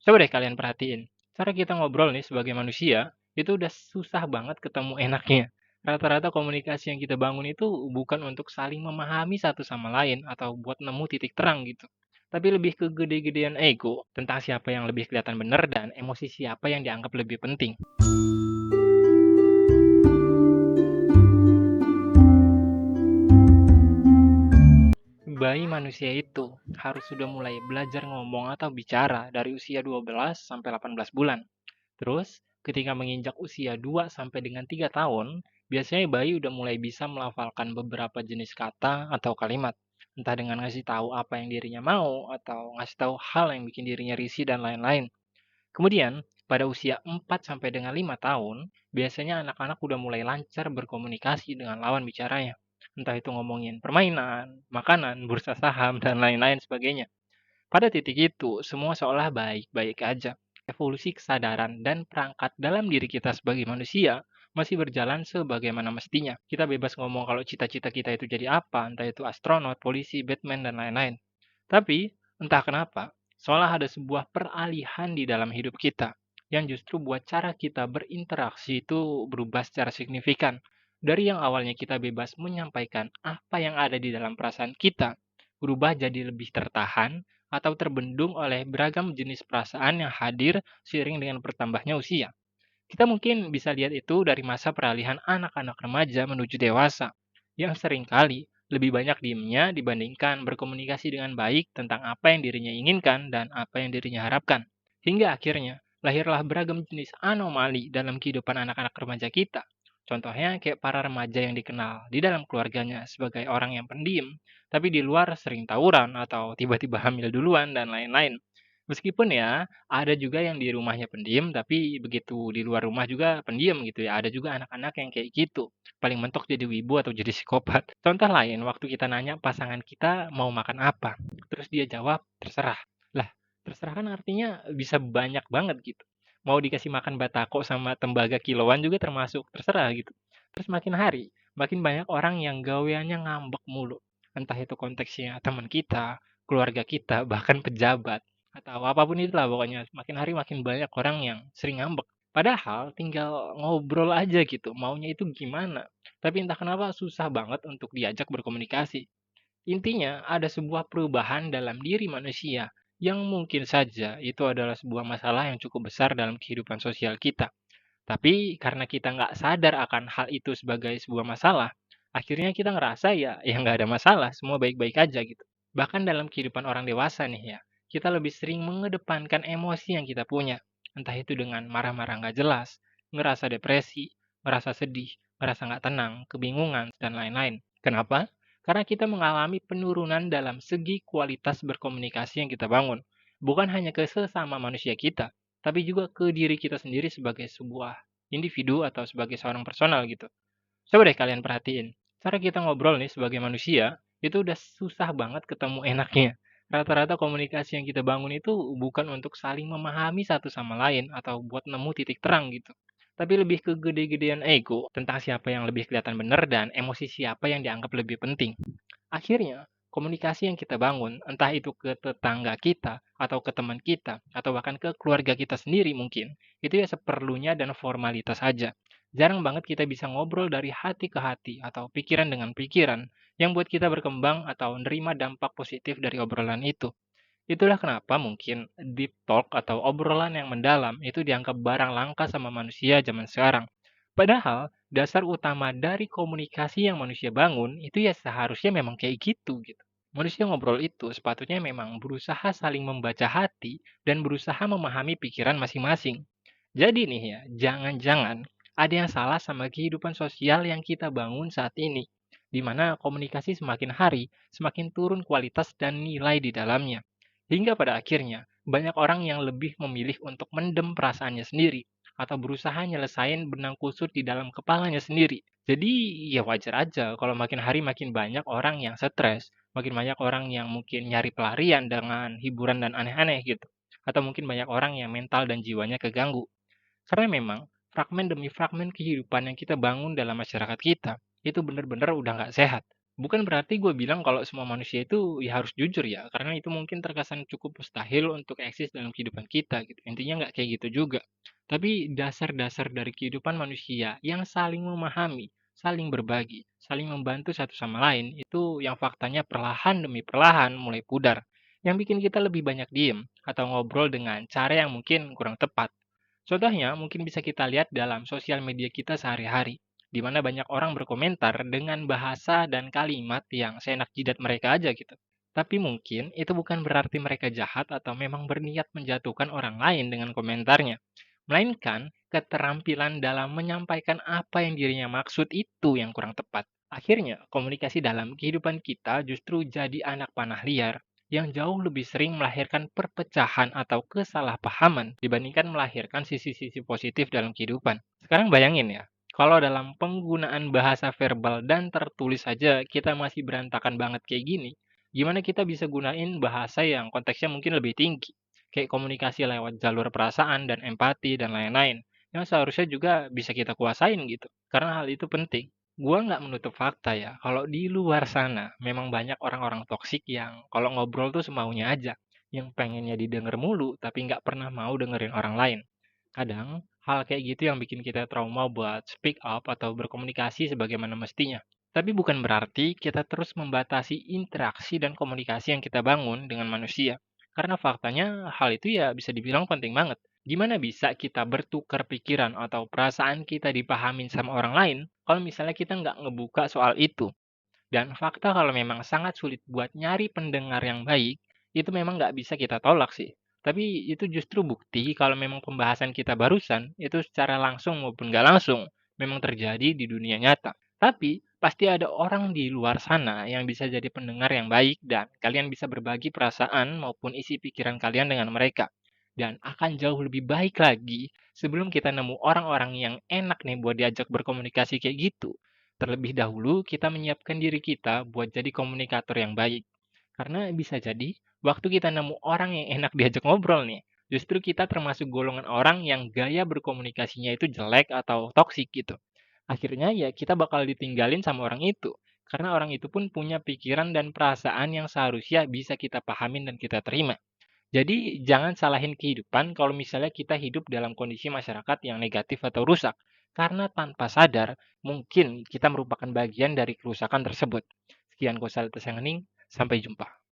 Coba deh kalian perhatiin, cara kita ngobrol nih sebagai manusia, itu udah susah banget ketemu enaknya. Rata-rata komunikasi yang kita bangun itu bukan untuk saling memahami satu sama lain atau buat nemu titik terang gitu. Tapi lebih ke gede-gedean ego tentang siapa yang lebih kelihatan benar dan emosi siapa yang dianggap lebih penting. Bayi manusia itu harus sudah mulai belajar ngomong atau bicara dari usia 12 sampai 18 bulan. Terus, ketika menginjak usia 2 sampai dengan 3 tahun, biasanya bayi udah mulai bisa melafalkan beberapa jenis kata atau kalimat. Entah dengan ngasih tahu apa yang dirinya mau atau ngasih tahu hal yang bikin dirinya risih dan lain-lain. Kemudian, pada usia 4 sampai dengan 5 tahun, biasanya anak-anak udah mulai lancar berkomunikasi dengan lawan bicaranya. Entah itu ngomongin permainan, makanan, bursa saham, dan lain-lain sebagainya. Pada titik itu, semua seolah baik-baik aja. Evolusi kesadaran dan perangkat dalam diri kita sebagai manusia masih berjalan sebagaimana mestinya. Kita bebas ngomong kalau cita-cita kita itu jadi apa, entah itu astronot, polisi, Batman, dan lain-lain. Tapi, entah kenapa, seolah ada sebuah peralihan di dalam hidup kita yang justru buat cara kita berinteraksi itu berubah secara signifikan. Dari yang awalnya kita bebas menyampaikan apa yang ada di dalam perasaan kita, berubah jadi lebih tertahan atau terbendung oleh beragam jenis perasaan yang hadir seiring dengan bertambahnya usia. Kita mungkin bisa lihat itu dari masa peralihan anak-anak remaja menuju dewasa, yang seringkali lebih banyak diemnya dibandingkan berkomunikasi dengan baik tentang apa yang dirinya inginkan dan apa yang dirinya harapkan. Hingga akhirnya, lahirlah beragam jenis anomali dalam kehidupan anak-anak remaja kita. Contohnya kayak para remaja yang dikenal di dalam keluarganya sebagai orang yang pendiam, tapi di luar sering tawuran atau tiba-tiba hamil duluan dan lain-lain. Meskipun ya, ada juga yang di rumahnya pendiam, tapi begitu di luar rumah juga pendiam gitu ya. Ada juga anak-anak yang kayak gitu. Paling mentok jadi wibu atau jadi psikopat. Contoh lain, waktu kita nanya pasangan kita mau makan apa, terus dia jawab, terserah. Lah, terserah kan artinya bisa banyak banget gitu. Mau dikasih makan batako sama tembaga kiloan juga termasuk terserah gitu. Terus makin hari, makin banyak orang yang gaweannya ngambek mulu. Entah itu konteksnya teman kita, keluarga kita, bahkan pejabat atau apapun itulah pokoknya makin hari makin banyak orang yang sering ngambek. Padahal tinggal ngobrol aja gitu, maunya itu gimana. Tapi entah kenapa susah banget untuk diajak berkomunikasi. Intinya ada sebuah perubahan dalam diri manusia yang mungkin saja itu adalah sebuah masalah yang cukup besar dalam kehidupan sosial kita. Tapi karena kita nggak sadar akan hal itu sebagai sebuah masalah, akhirnya kita ngerasa ya nggak ada masalah, semua baik-baik aja gitu. Bahkan dalam kehidupan orang dewasa nih ya, kita lebih sering mengedepankan emosi yang kita punya. Entah itu dengan marah-marah nggak jelas, ngerasa depresi, merasa sedih, merasa nggak tenang, kebingungan, dan lain-lain. Kenapa? Karena kita mengalami penurunan dalam segi kualitas berkomunikasi yang kita bangun. Bukan hanya ke sesama manusia kita, tapi juga ke diri kita sendiri sebagai sebuah individu atau sebagai seorang personal gitu. Coba deh kalian perhatiin, cara kita ngobrol nih sebagai manusia, itu udah susah banget ketemu enaknya. Rata-rata komunikasi yang kita bangun itu bukan untuk saling memahami satu sama lain atau buat nemu titik terang gitu. Tapi lebih ke gede-gedean ego tentang siapa yang lebih kelihatan benar dan emosi siapa yang dianggap lebih penting. Akhirnya, komunikasi yang kita bangun, entah itu ke tetangga kita, atau ke teman kita, atau bahkan ke keluarga kita sendiri mungkin, itu ya seperlunya dan formalitas saja. Jarang banget kita bisa ngobrol dari hati ke hati atau pikiran dengan pikiran yang buat kita berkembang atau nerima dampak positif dari obrolan itu. Itulah kenapa mungkin deep talk atau obrolan yang mendalam itu dianggap barang langka sama manusia zaman sekarang. Padahal dasar utama dari komunikasi yang manusia bangun itu ya seharusnya memang kayak gitu. Manusia ngobrol itu sepatutnya memang berusaha saling membaca hati dan berusaha memahami pikiran masing-masing. Jadi nih ya, jangan-jangan ada yang salah sama kehidupan sosial yang kita bangun saat ini, di mana komunikasi semakin hari semakin turun kualitas dan nilai di dalamnya. Hingga pada akhirnya, banyak orang yang lebih memilih untuk mendem perasaannya sendiri atau berusaha nyelesain benang kusut di dalam kepalanya sendiri. Jadi ya wajar aja kalau makin hari makin banyak orang yang stres, makin banyak orang yang mungkin nyari pelarian dengan hiburan dan aneh-aneh gitu. Atau mungkin banyak orang yang mental dan jiwanya keganggu. Karena memang fragmen demi fragmen kehidupan yang kita bangun dalam masyarakat kita itu benar-benar udah nggak sehat. Bukan berarti gue bilang kalau semua manusia itu ya harus jujur ya, karena itu mungkin terkesan cukup mustahil untuk eksis dalam kehidupan kita gitu. Intinya nggak kayak gitu juga. Tapi dasar-dasar dari kehidupan manusia yang saling memahami, saling berbagi, saling membantu satu sama lain, itu yang faktanya perlahan demi perlahan mulai pudar. Yang bikin kita lebih banyak diem atau ngobrol dengan cara yang mungkin kurang tepat. Contohnya mungkin bisa kita lihat dalam sosial media kita sehari-hari, di mana banyak orang berkomentar dengan bahasa dan kalimat yang seenak jidat mereka aja gitu. Tapi mungkin itu bukan berarti mereka jahat atau memang berniat menjatuhkan orang lain dengan komentarnya. Melainkan keterampilan dalam menyampaikan apa yang dirinya maksud itu yang kurang tepat. Akhirnya, komunikasi dalam kehidupan kita justru jadi anak panah liar yang jauh lebih sering melahirkan perpecahan atau kesalahpahaman dibandingkan melahirkan sisi-sisi positif dalam kehidupan. Sekarang bayangin ya, kalau dalam penggunaan bahasa verbal dan tertulis saja kita masih berantakan banget kayak gini, gimana kita bisa gunain bahasa yang konteksnya mungkin lebih tinggi? Kayak komunikasi lewat jalur perasaan dan empati dan lain-lain, yang seharusnya juga bisa kita kuasain gitu. Karena hal itu penting. Gua nggak menutup fakta ya, kalau di luar sana memang banyak orang-orang toksik yang kalau ngobrol tuh semaunya aja, yang pengennya didengar mulu tapi nggak pernah mau dengerin orang lain. Kadang, hal kayak gitu yang bikin kita trauma buat speak up atau berkomunikasi sebagaimana mestinya. Tapi bukan berarti kita terus membatasi interaksi dan komunikasi yang kita bangun dengan manusia. Karena faktanya hal itu ya bisa dibilang penting banget. Gimana bisa kita bertukar pikiran atau perasaan kita dipahamin sama orang lain kalau misalnya kita nggak ngebuka soal itu? Dan fakta kalau memang sangat sulit buat nyari pendengar yang baik, itu memang nggak bisa kita tolak sih. Tapi itu justru bukti kalau memang pembahasan kita barusan, itu secara langsung maupun nggak langsung, memang terjadi di dunia nyata. Tapi, pasti ada orang di luar sana yang bisa jadi pendengar yang baik dan kalian bisa berbagi perasaan maupun isi pikiran kalian dengan mereka. Dan akan jauh lebih baik lagi sebelum kita nemu orang-orang yang enak nih buat diajak berkomunikasi kayak gitu. Terlebih dahulu, kita menyiapkan diri kita buat jadi komunikator yang baik. Karena bisa jadi, waktu kita nemu orang yang enak diajak ngobrol nih, justru kita termasuk golongan orang yang gaya berkomunikasinya itu jelek atau toksik gitu. Akhirnya ya kita bakal ditinggalin sama orang itu. Karena orang itu pun punya pikiran dan perasaan yang seharusnya bisa kita pahamin dan kita terima. Jadi jangan salahin kehidupan kalau misalnya kita hidup dalam kondisi masyarakat yang negatif atau rusak. Karena tanpa sadar, mungkin kita merupakan bagian dari kerusakan tersebut. Sekian Kusalitas yang Hening, sampai jumpa.